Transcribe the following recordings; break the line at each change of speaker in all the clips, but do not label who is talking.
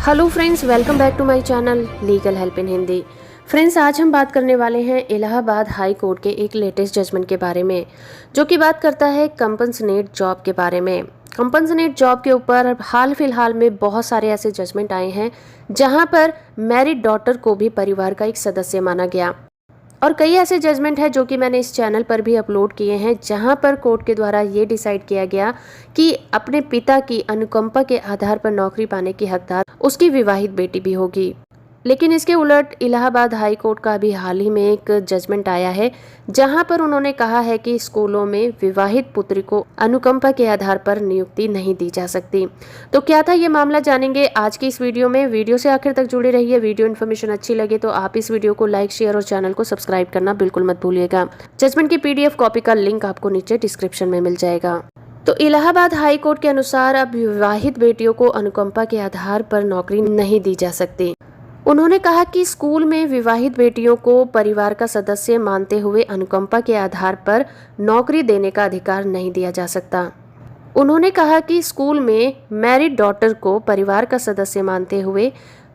Hello friends, welcome back to my channel legal help in Hindi. Friends, आज हम बात करने वाले हैं इलाहाबाद हाई कोर्ट के एक लेटेस्ट जजमेंट के बारे में, जो कि बात करता है कंपनसेट जॉब के बारे में। कंपनसेट जॉब के ऊपर हाल फिलहाल में बहुत सारे ऐसे जजमेंट आए हैं जहां पर मैरिड डॉटर को भी परिवार का एक सदस्य माना गया, और कई ऐसे जजमेंट हैं जो कि मैंने इस चैनल पर भी अपलोड किए हैं, जहां पर कोर्ट के द्वारा ये डिसाइड किया गया कि अपने पिता की अनुकंपा के आधार पर नौकरी पाने की हकदार उसकी विवाहित बेटी भी होगी। लेकिन इसके उलट इलाहाबाद हाई कोर्ट का भी हाल ही में एक जजमेंट आया है, जहां पर उन्होंने कहा है कि स्कूलों में विवाहित पुत्री को अनुकंपा के आधार पर नियुक्ति नहीं दी जा सकती। तो क्या था ये मामला, जानेंगे आज की इस वीडियो में। वीडियो से आखिर तक जुड़े रहिए। वीडियो इन्फॉर्मेशन अच्छी लगे तो आप इस वीडियो को लाइक, शेयर और चैनल को सब्सक्राइब करना बिल्कुल मत भूलिएगा। जजमेंट की PDF कॉपी का लिंक आपको नीचे डिस्क्रिप्शन में मिल जाएगा। तो इलाहाबाद हाई कोर्ट के अनुसार अब विवाहित बेटियों को अनुकंपा के आधार पर नौकरी नहीं दी जा सकती। उन्होंने कहा कि स्कूल में विवाहित बेटियों को परिवार का सदस्य मानते हुए अनुकंपा के आधार पर नौकरी देने का अधिकार नहीं दिया जा सकता। उन्होंने कहा कि स्कूल में मैरिड डॉटर को परिवार का सदस्य मानते हुए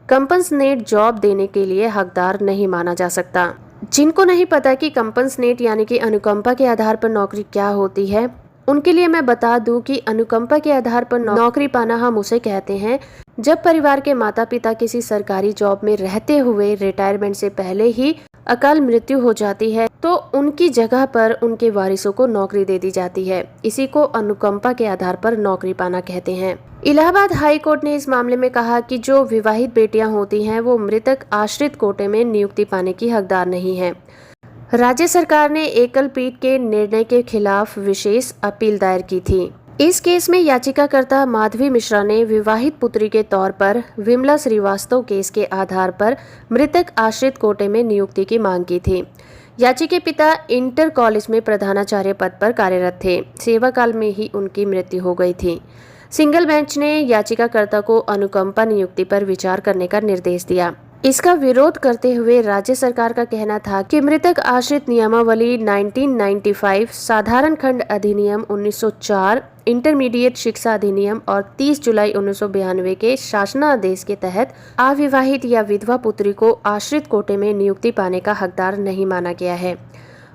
कंपनसेट जॉब देने के लिए हकदार नहीं माना जा सकता। जिनको नहीं पता कि कंपनसेट यानी कि अनुकंपा के आधार पर नौकरी क्या होती है, उनके लिए मैं बता दूं कि अनुकंपा के आधार पर नौकरी पाना हम उसे कहते हैं जब परिवार के माता पिता किसी सरकारी जॉब में रहते हुए रिटायरमेंट से पहले ही अकाल मृत्यु हो जाती है, तो उनकी जगह पर उनके वारिसों को नौकरी दे दी जाती है। इसी को अनुकंपा के आधार पर नौकरी पाना कहते हैं। इलाहाबाद हाई कोर्ट ने इस मामले में कहा कि जो विवाहित बेटियां होती हैं वो मृतक आश्रित कोटे में नियुक्ति पाने की हकदार नहीं है। राज्य सरकार ने एकल पीठ के निर्णय के खिलाफ विशेष अपील दायर की थी। इस केस में याचिकाकर्ता माधवी मिश्रा ने विवाहित पुत्री के तौर पर विमला श्रीवास्तव केस के आधार पर मृतक आश्रित कोटे में नियुक्ति की मांग की थी। याची के पिता इंटर कॉलेज में प्रधानाचार्य पद पर कार्यरत थे। सेवा काल में ही उनकी मृत्यु हो गई थी। सिंगल बेंच ने याचिकाकर्ता को अनुकंपा नियुक्ति पर विचार करने का निर्देश दिया। इसका विरोध करते हुए राज्य सरकार का कहना था कि मृतक आश्रित नियमावली 1995, साधारण खंड अधिनियम 1904, इंटरमीडिएट शिक्षा अधिनियम और 30 जुलाई 1992 के शासनादेश के तहत अविवाहित या विधवा पुत्री को आश्रित कोटे में नियुक्ति पाने का हकदार नहीं माना गया है।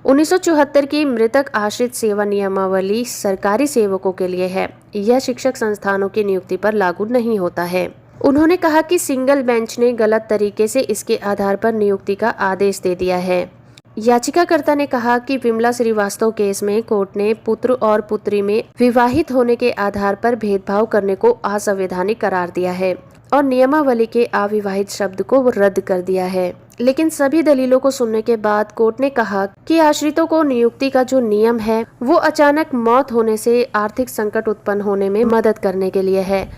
1974 की मृतक आश्रित सेवा नियमावली सरकारी सेवकों के लिए है। यह शिक्षक संस्थानों की नियुक्ति पर लागू नहीं होता है। उन्होंने कहा कि सिंगल बेंच ने गलत तरीके से इसके आधार पर नियुक्ति का आदेश दे दिया है। याचिकाकर्ता ने कहा कि विमला श्रीवास्तव केस में कोर्ट ने पुत्र और पुत्री में विवाहित होने के आधार पर भेदभाव करने को असंवैधानिक करार दिया है और नियमावली के अविवाहित शब्द को रद्द कर दिया है। लेकिन सभी दलीलों को सुनने के बाद कोर्ट ने कहा कि आश्रितों को नियुक्ति का जो नियम है वो अचानक मौत होने से आर्थिक संकट उत्पन्न होने में मदद करने के लिए है।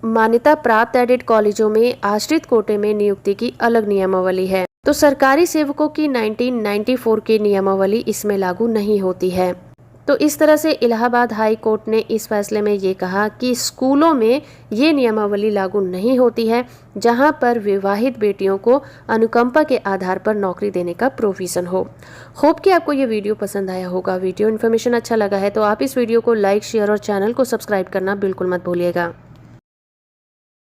मान्यता प्राप्त एडेड कॉलेजों में आश्रित कोटे में नियुक्ति की अलग नियमावली है, तो सरकारी सेवकों की 1994 की नियमावली इसमें लागू नहीं होती है। तो इस तरह से इलाहाबाद हाई कोर्ट ने इस फैसले में ये कहा कि स्कूलों में ये नियमावली लागू नहीं होती है जहां पर विवाहित बेटियों को अनुकंपा के आधार पर नौकरी देने का प्रोविजन हो। होप कि आपको ये वीडियो पसंद आया होगा। वीडियो इन्फॉर्मेशन अच्छा लगा है तो आप इस वीडियो को लाइक, शेयर और चैनल को सब्सक्राइब करना बिल्कुल मत भूलिएगा।